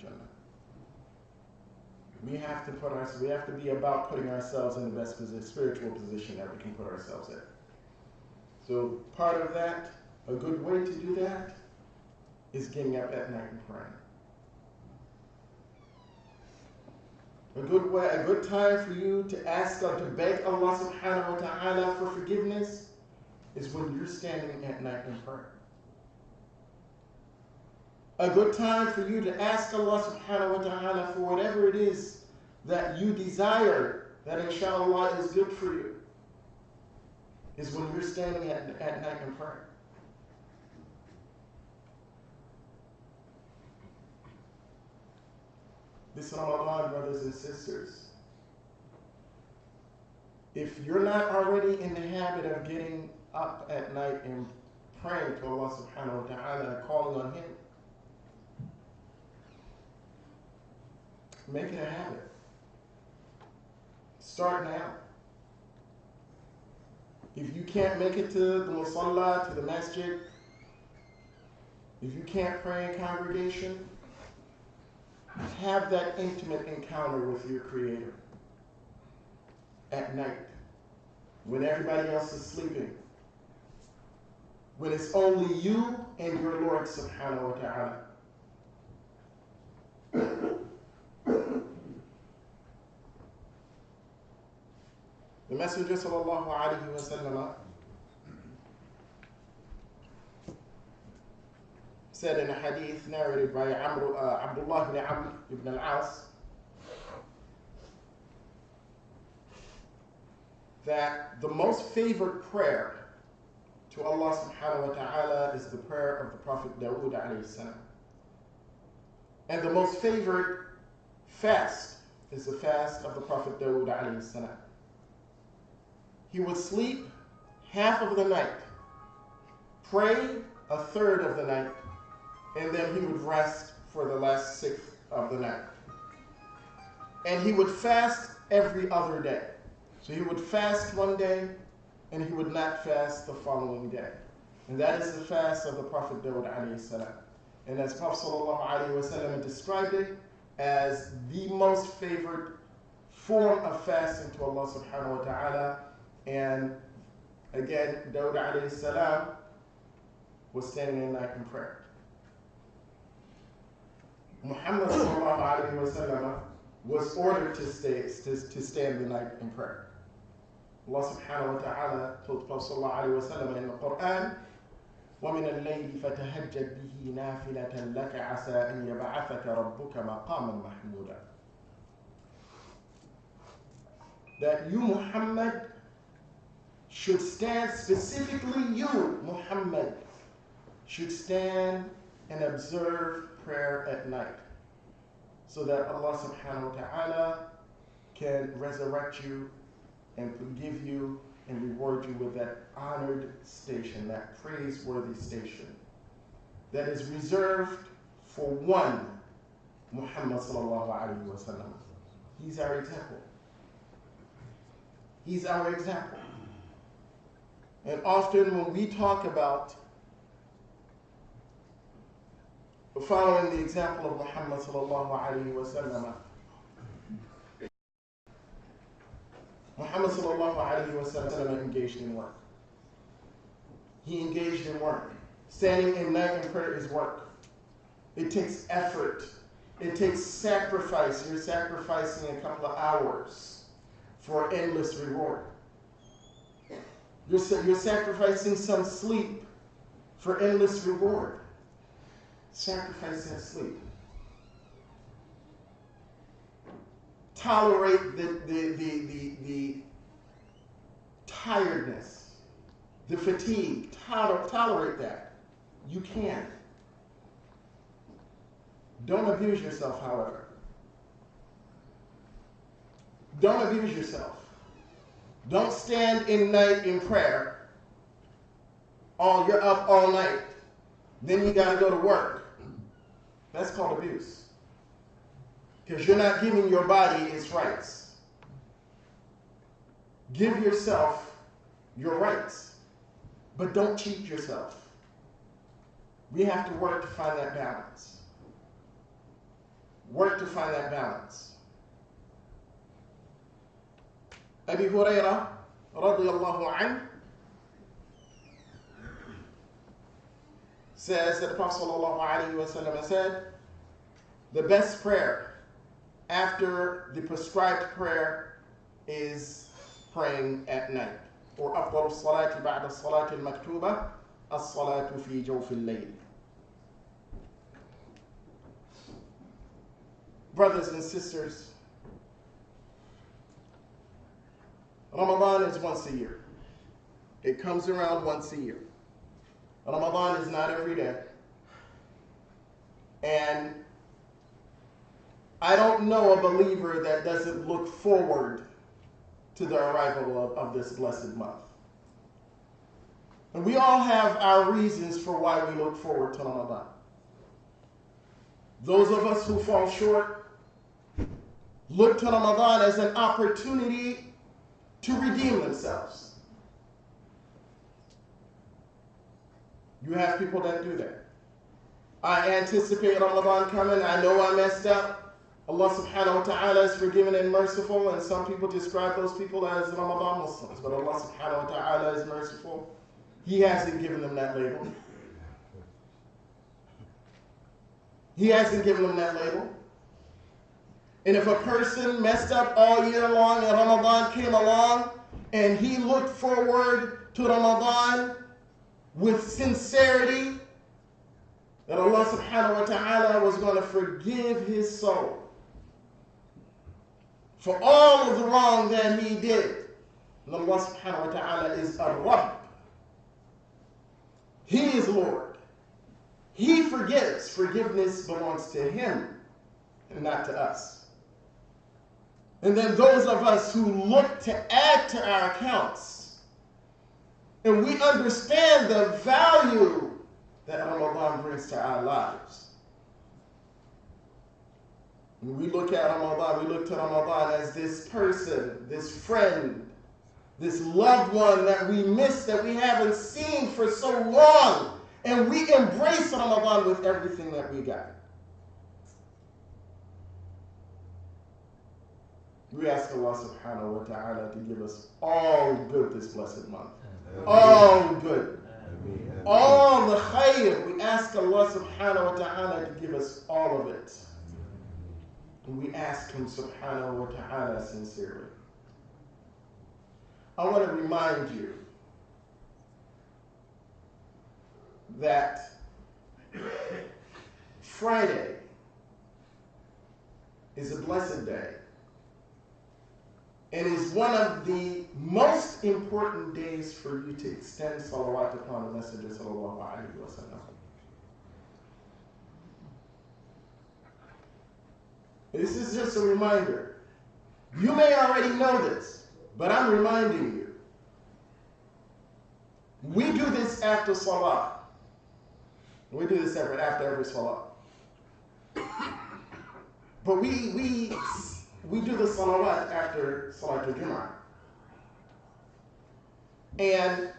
Jannah. We have to be about putting ourselves in the best spiritual position that we can put ourselves in. So part of that, a good way to do that, is getting up at night and praying. A good time for you to ask God, to beg Allah subhanahu wa ta'ala for forgiveness is when you're standing at night in prayer. A good time for you to ask Allah subhanahu wa ta'ala for whatever it is that you desire, that inshallah is good for you, is when you're standing at night in prayer. This Ramadan, brothers and sisters, if you're not already in the habit of getting up at night and praying to Allah subhanahu wa ta'ala and calling on Him, make it a habit. Start now. If you can't make it to the musalla, to the masjid, if you can't pray in congregation, have that intimate encounter with your Creator at night, when everybody else is sleeping, when it's only you and your Lord subhanahu wa ta'ala. The Messenger sallallahu alayhi wa sallam said in a hadith narrated by Abdullah ibn Amr ibn al-As that the most favored prayer to Allah subhanahu wa ta'ala is the prayer of the Prophet Dawood alayhi salam. And the most favored fast is the fast of the Prophet Dawood alayhi salam. He would sleep half of the night, pray a third of the night, and then he would rest for the last sixth of the night. And he would fast every other day. So he would fast one day, and he would not fast the following day. And that is the fast of the Prophet Dawood alayhi salam. And as Prophet sallallahu alayhi wa sallam described it as the most favored form of fasting to Allah subhanahu wa ta'ala. And again, Dawood alayhi salam was standing in night in prayer. Muhammad sallallahu alayhi wa sallam was ordered to stand the night in prayer. Allah subhanahu wa ta'ala told Prophet sallallahu alayhi wa sallam in the Quran, وَمِنَ اللَّيْلِ فَتَهَجَّدْ بِهِ نَافِلَةً لَكَ عَسَىٰ أَن يَبْعَثَكَ رَبُّكَ مَقَامًا مَحْمُودًا. That you, Muhammad, should stand, specifically you, Muhammad, should stand and observe prayer at night, so that Allah subhanahu wa ta'ala can resurrect you and forgive you and reward you with that honored station, that praiseworthy station that is reserved for one Muhammad sallallahu alayhi wa sallam. He's our example. He's our example. And often when we talk about following the example of Muhammad sallallahu alayhi wa sallam, Muhammad sallallahu alayhi wa sallam engaged in work. He engaged in work. Standing in night in prayer is work. It takes effort. It takes sacrifice. You're sacrificing a couple of hours for endless reward. You're sacrificing some sleep for endless reward. Sacrifice that sleep. Tolerate the tiredness, the fatigue. Tolerate that. You can. Don't abuse yourself, however. Don't abuse yourself. Don't stand in night in prayer. You're up all night. Then you got to go to work. That's called abuse. Because you're not giving your body its rights. Give yourself your rights. But don't cheat yourself. We have to work to find that balance. work to find that balance. Abi Hurairah radiyallahu anhu says that the Prophet sallallahu alaihi wasallam said, the best prayer after the prescribed prayer is praying at night. Or أفضل الصلاة بعد الصلاة المكتوبة الصلاة في جوف الليل. Brothers and sisters, Ramadan is once a year. It comes around once a year. Ramadan is not every day. And I don't know a believer that doesn't look forward to the arrival of this blessed month. And we all have our reasons for why we look forward to Ramadan. Those of us who fall short look to Ramadan as an opportunity to redeem themselves. You have people that do that. I anticipate Ramadan coming. I know I messed up. Allah subhanahu wa ta'ala is forgiving and merciful, and some people describe those people as Ramadan Muslims, but Allah subhanahu wa ta'ala is merciful. He hasn't given them that label. He hasn't given them that label. And if a person messed up all year long and Ramadan came along and he looked forward to Ramadan with sincerity, that Allah subhanahu wa ta'ala was going to forgive his soul for all of the wrong that he did. And Allah subhanahu wa ta'ala is Ar-Rabb. He is Lord. He forgives. Forgiveness belongs to him and not to us. And then those of us who look to add to our accounts, and we understand the value that Ramadan brings to our lives. When we look at Ramadan, we look to Ramadan as this person, this friend, this loved one that we miss, that we haven't seen for so long. And we embrace Ramadan with everything that we got. We ask Allah subhanahu wa ta'ala to give us all good this blessed month. All good. All the khayr. We ask Allah subhanahu wa ta'ala to give us all of it. And we ask him subhanahu wa ta'ala sincerely. I want to remind you that Friday is a blessed day and is one of the most important days for you to extend salawat upon the Messenger sallallahu alaihi wasallam. This is just a reminder. You may already know this, but I'm reminding you. We do this after salah. We do this after every salah. But we do the salawat after Salatul Jum'ah. And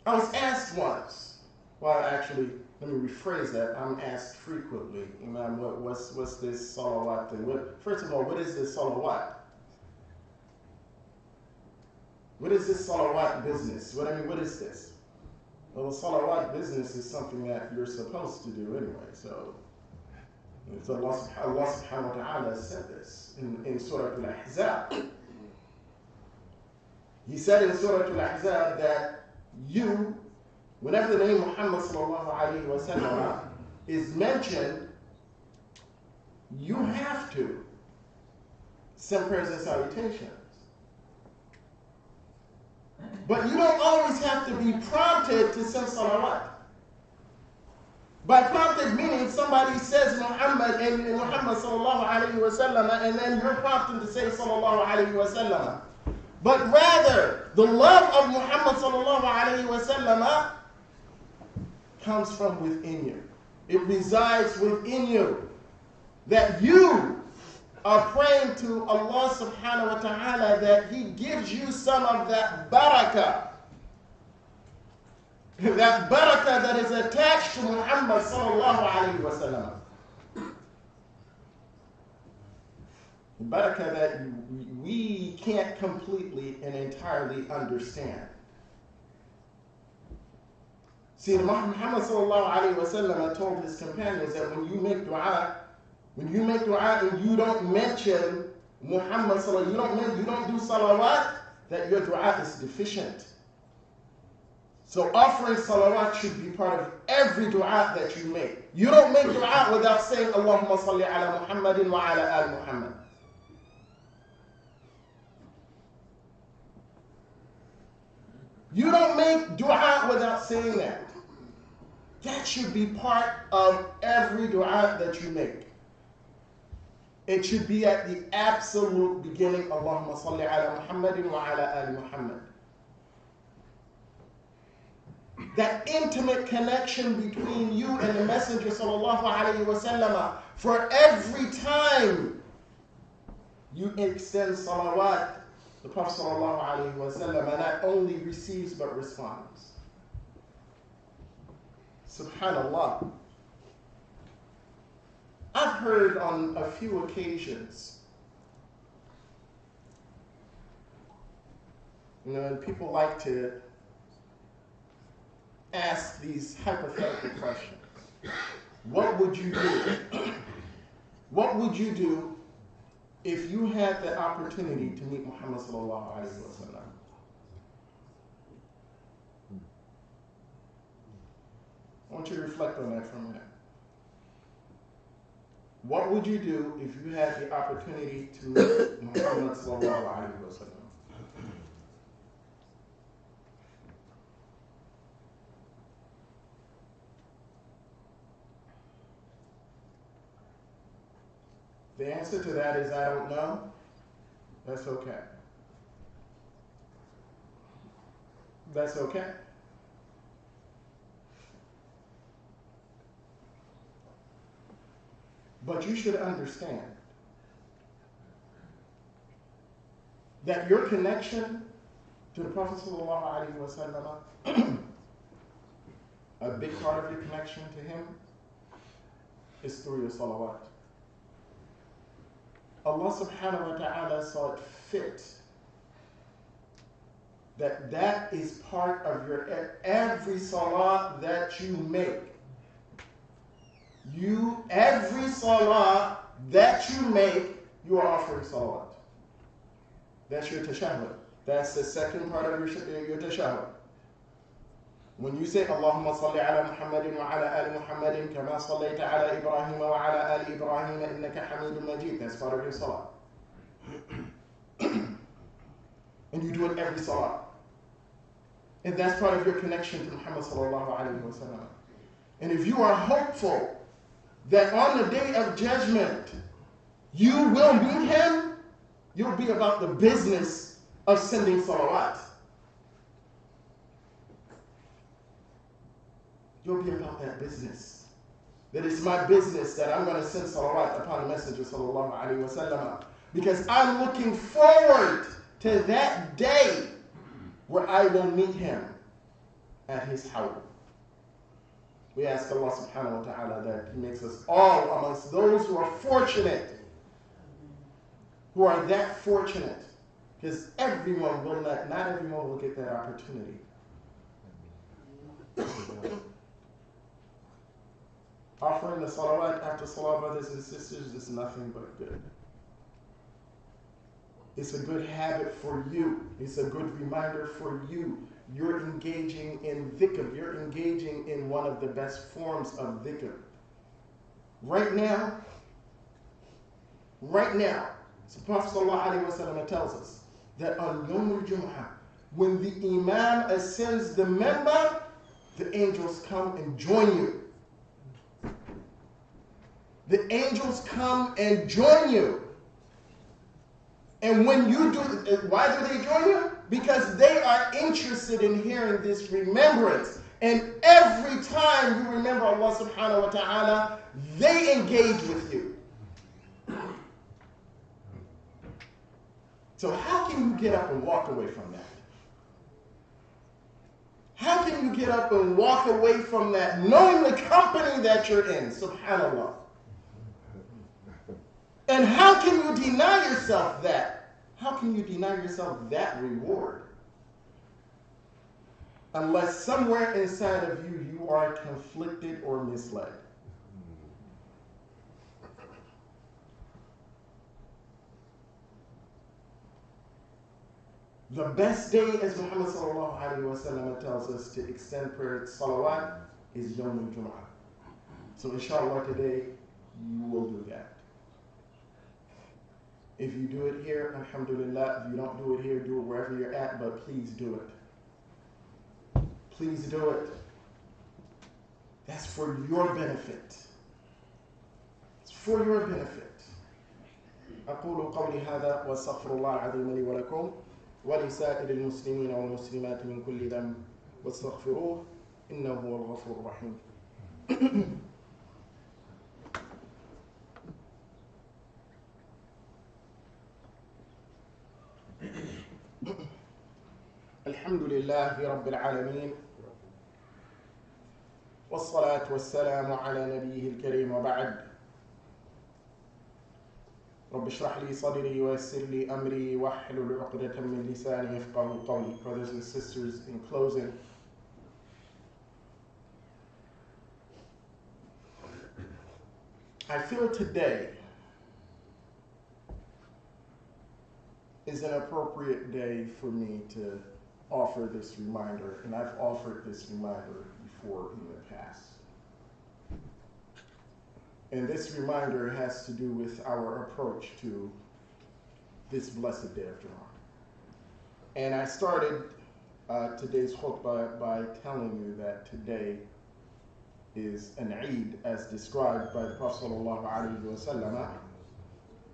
I was asked once, well, actually, let me rephrase that. I'm asked frequently, Imam, what's this salawat thing? First of all, what is this salawat? What is this salawat business? What is this? Well, the salawat business is something that you're supposed to do anyway. So Allah subhanahu wa ta'ala said this in Surah Al-Ahzab. He said in Surah Al-Ahzab that you, whenever the name Muhammad sallallahu alayhi wa sallam is mentioned, you have to send prayers and salutations. But you don't always have to be prompted to send salawat. By prompted meaning somebody says Muhammad and Muhammad sallallahu alayhi wa sallam, and then you're prompted to say sallallahu alayhi wa sallam. But rather, the love of Muhammad sallallahu alayhi wa sallam comes from within you. It resides within you. That you are praying to Allah subhanahu wa ta'ala that he gives you some of that barakah. that barakah that is attached to Muhammad sallallahu alayhi wa sallam. Barakah that we can't completely and entirely understand. See, Muhammad sallallahu alayhi wa sallam told his companions that when you make dua and you don't mention Muhammad sallallahu, you don't do salawat, that your dua is deficient. So offering salawat should be part of every dua that you make. You don't make dua without saying Allahumma salli ala Muhammadin wa ala al Muhammad. You don't make dua without saying that. That should be part of every dua that you make. It should be at the absolute beginning, Allahumma salli ala Muhammadin wa ala ali Muhammad. That intimate connection between you and the Messenger sallallahu alayhi wa sallam, for every time you extend salawat, the Prophet sallallahu alayhi wa sallam not only receives but responds. Subhanallah. I've heard on a few occasions, people like to ask these hypothetical questions. What would you do? What would you do if you had the opportunity to meet Muhammad sallallahu alayhi wa sallam? I want you to reflect on that for a minute. What would you do if you had the opportunity to meet Muhammad sallallahu alayhi wa sallam? The answer to that is I don't know. That's okay. That's okay. But you should understand that your connection to the Prophet ﷺ, a big part of your connection to him is through your salawat. Allah subhanahu wa ta'ala saw it fit that is part of your every salah that you make. Every salah that you make, you are offering salawat. That's your tashahhud. That's the second part of your tashahhud. When you say Allahumma salli ala Muhammadin wa ala ali Muhammadin kama sallayta ala Ibrahim wa ala ali Ibrahim innaka Hamidun Majid, that's part of your salah. And you do it every salah. And that's part of your connection to Muhammad sallallahu alayhi wa sallam. And if you are hopeful that on the day of judgment you will meet him, you'll be about the business of sending salawat. You'll be about that business. That it's my business that I'm going to send salawat upon the Messenger sallallahu alayhi wa sallam, because I'm looking forward to that day where I will meet him at his house. We ask Allah subhanahu wa ta'ala that he makes us all amongst those who are fortunate, who are that fortunate, because everyone will not everyone will get that opportunity. Offering the salawat after salah, brothers and sisters, is nothing but good. It's a good habit for you. It's a good reminder for you. You're engaging in dhikr. You're engaging in one of the best forms of dhikr. Right now, so Prophet ﷺ tells us that on Yawm al-Jum'ah, when the Imam ascends the minbar, the angels come and join you. The angels come and join you. And when you do, why do they join you? Because they are interested in hearing this remembrance. And every time you remember Allah subhanahu wa ta'ala, they engage with you. So how can you get up and walk away from that? How can you get up and walk away from that knowing the company that you're in? Subhanallah. And how can you deny yourself that? How can you deny yourself that reward? Unless somewhere inside of you, you are conflicted or misled. The best day, as Muhammad sallallahu alayhi wa sallam tells us, to extend prayer salawat is Yawm al-Jum'ah. So inshallah today, you will do that. If you do it here, alhamdulillah. If you don't do it here, do it wherever you're at, but please do it. Please do it. That's for your benefit. It's for your benefit. أقول قولي هذا وأستغفر الله العظيم لي ولكم ولسائر المسلمين والمسلمات من كل ذنب واستغفروه إنه هو الغفور الرحيم. الحمد لله رب العالمين والصلاة والسلام على نبيه الكريم وبعد. رب اشرح لي صدري ويسر لي أمري واحلل عقدة من لساني يفقهوا قولي. Brothers and sisters, in closing, I feel today is an appropriate day for me to offer this reminder, and I've offered this reminder before in the past. And this reminder has to do with our approach to this blessed day of Jumu'ah. And I started today's khutbah by telling you that today is an Eid as described by the Prophet sallallahu alaihi wasallam